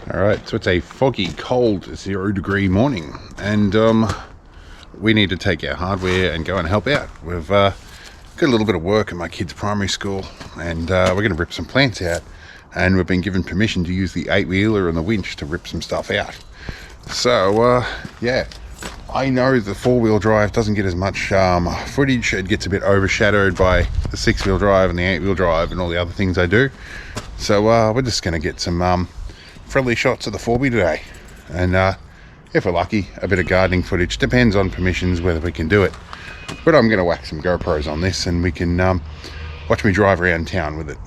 Alright, so it's a foggy, cold 0-degree morning, and we need to take our hardware and go and help out. We've got a little bit of work at my kids' primary school, and we're going to rip some plants out, and we've been given permission to use the 8-wheeler and the winch to rip some stuff out. So yeah, I know the 4-wheel drive doesn't get as much footage. It gets a bit overshadowed by the 6-wheel drive and the 8-wheel drive and all the other things I do. So we're just going to get some friendly shots of the 4B today, and if we're lucky, a bit of gardening footage. Depends on permissions whether we can do it, but I'm going to whack some GoPros on this and we can watch me drive around town with it.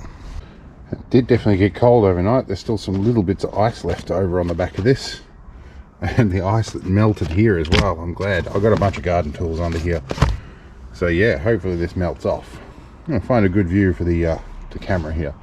It did definitely get cold overnight. There's still some little bits of ice left over on the back of this, and the ice that melted here as well. I'm glad. I've got a bunch of garden tools under here, so yeah, hopefully this melts off. I'm going to find a good view for the camera here.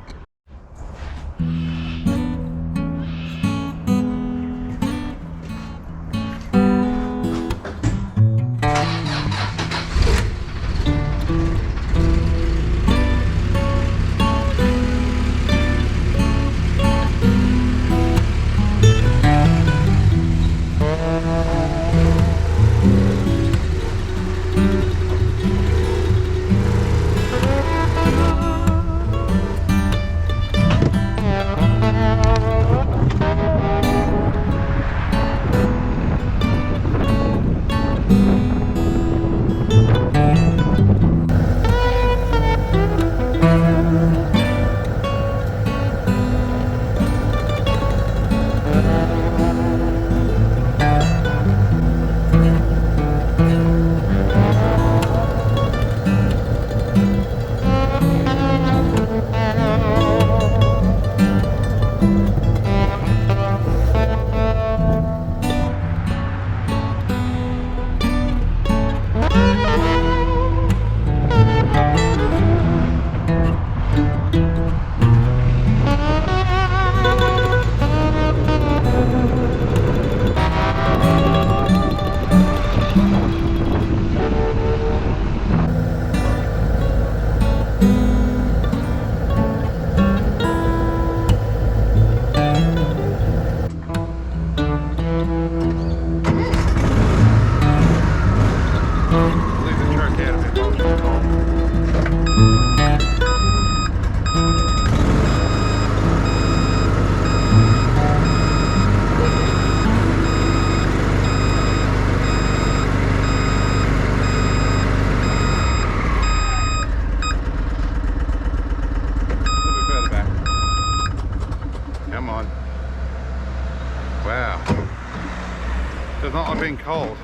Does not like being cold.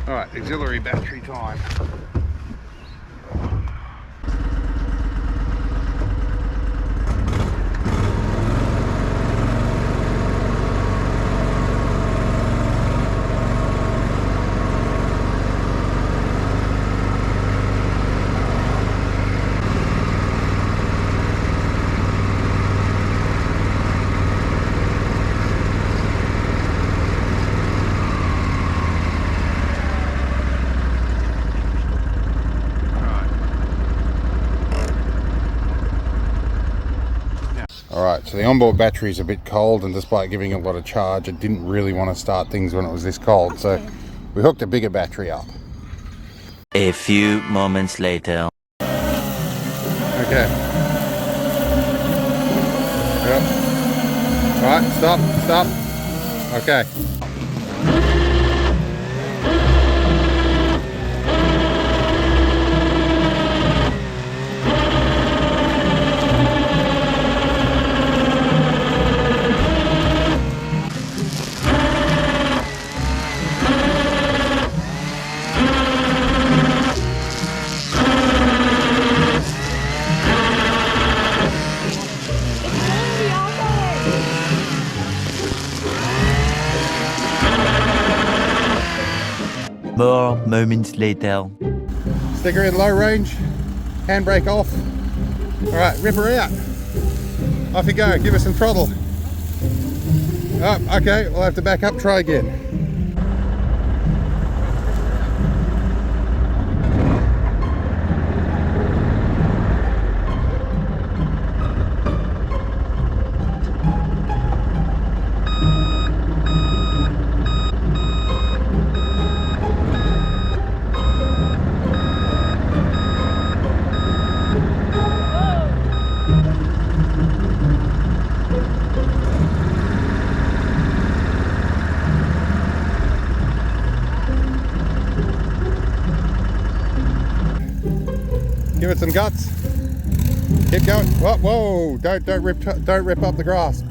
Alright, auxiliary battery time. Alright, so the onboard battery is a bit cold, and despite giving a lot of charge, it didn't really want to start things when it was this cold, so we hooked a bigger battery up. A few moments later. Okay. Yep. Alright, stop. Okay. More moments later. Sticker in low range, handbrake off. Alright, rip her out. Off you go, give us some throttle. Oh, okay, we'll have to back up, try again. Give it some guts. Keep going. Whoa, whoa. Don't rip up the grass.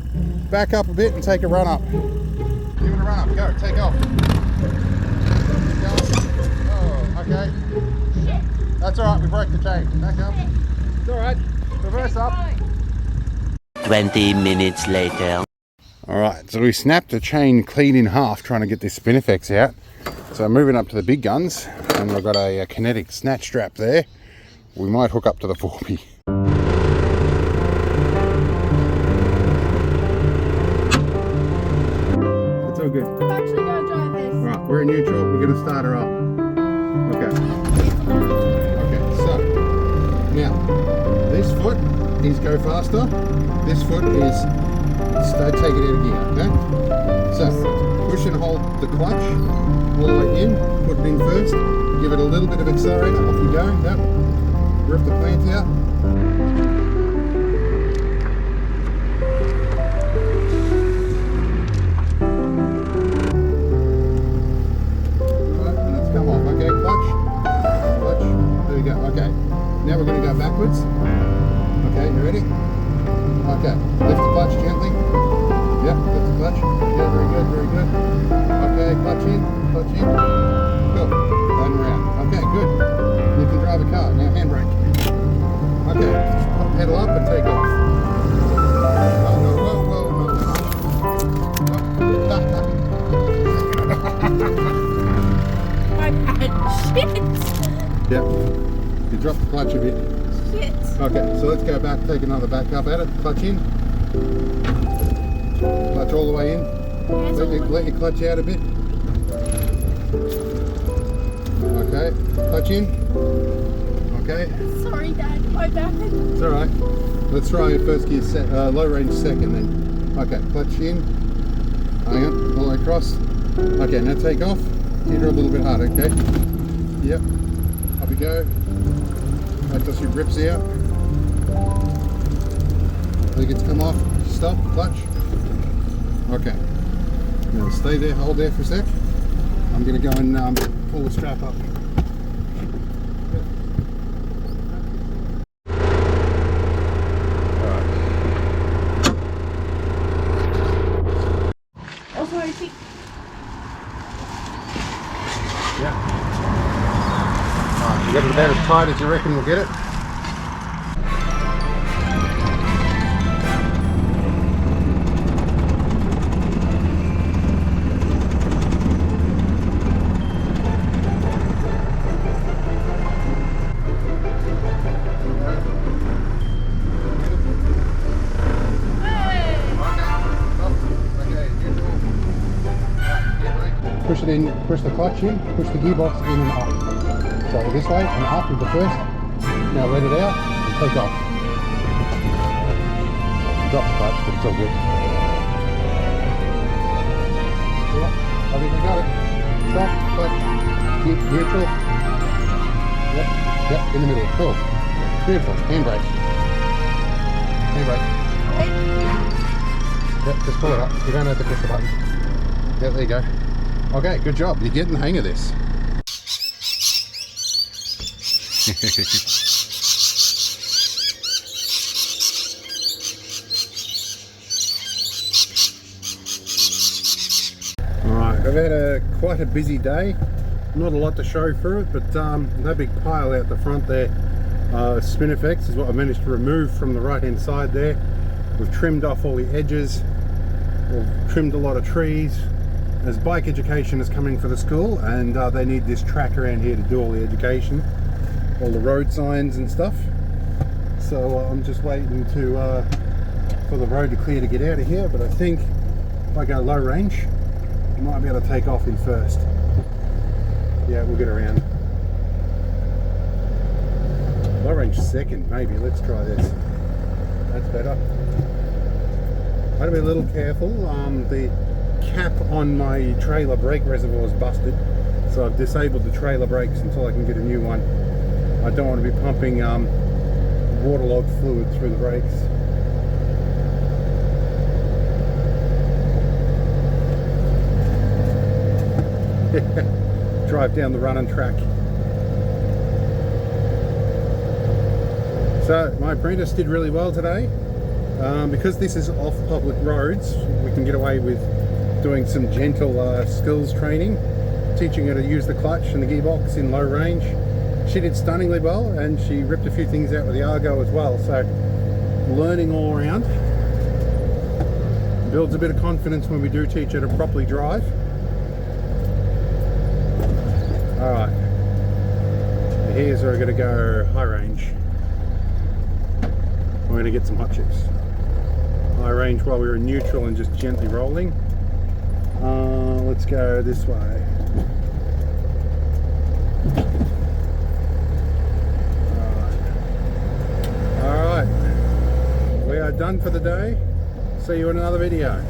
Back up a bit and take a run up. Give it a run up. Go. Take off. Oh, okay. That's all right. We broke the chain. Back up. It's all right. Reverse up. 20 minutes later. All right. So we snapped the chain clean in half trying to get this Spinifex out. So I'm moving up to the big guns, and I've got a kinetic snatch strap there. We might hook up to the 4B. It's all good. I'm actually going to drive this. Right, we're in neutral. We're going to start her up. Okay. Okay, so now this foot is go faster. This foot is take it out of gear. Okay. So push and hold the clutch all the way in. Put it in first. Give it a little bit of accelerator. Off you go. Yep. Rip the plant out. Right, and it's come off. Okay, clutch. There we go. Okay, now we're going to go backwards. Okay, you ready? Okay, lift the clutch gently. Yep, lift the clutch. Yeah, very good, very good. Okay, clutch in. Good. And around. Okay, good. You can drive a car. Now handbrake. Okay, pedal up and take off. My bad. Shit. Yep. You dropped the clutch a bit. Shit. Okay, so let's go back, take another back up at it. Clutch in. Clutch all the way in. Let your clutch out a bit. Okay, clutch in. Okay. Sorry, Dad. My bad. It's alright. Let's try first gear, low range second then. Okay, clutch in. Hang on, all the way across. Okay, now take off. Hit her a little bit harder, okay? Yep. Up we go. Wait till she rips out. I think it's come off. Stop, clutch. Okay. Now stay there, hold there for a sec. I'm going to go and pull the strap up. Get it about as tight as you reckon we'll get it. Push it in, push the clutch in, push the gearbox in and up. So this way and up with the first. Now let it out and take off. Drop the clutch, but it's all good. I think we got it. Stop, clutch, neutral. Yep, in the middle. Cool. Beautiful. Handbrake. Yep, just pull it up. You don't have to push the button. Yep, there you go. Okay, good job. You're getting the hang of this. Alright, I've had quite a busy day. Not a lot to show through it, but no big pile out the front there. Spinifex is what I managed to remove from the right hand side there. We've trimmed off all the edges. We've trimmed a lot of trees. As bike education is coming for the school, and they need this track around here to do all the education, all the road signs and stuff. So I'm just waiting to for the road to clear to get out of here, but I think if I go low range I might be able to take off in first. Yeah, we'll get around. Low range second maybe. Let's try this. That's better. I had to be a little careful. The cap on my trailer brake reservoir is busted, so I've disabled the trailer brakes until I can get a new one. I don't want to be pumping waterlogged fluid through the brakes. drive down the running track. So my apprentice did really well today. Because this is off public roads, we can get away with doing some gentle skills training, teaching her to use the clutch and the gearbox in low range. She did stunningly well, and she ripped a few things out with the Argo as well, so learning all around. Builds a bit of confidence when we do teach her to properly drive. Alright, here's where we're going to go high range. We're going to get some hot chips. High range while we were in neutral and just gently rolling. Let's go this way. Alright, we are done for the day. See you in another video.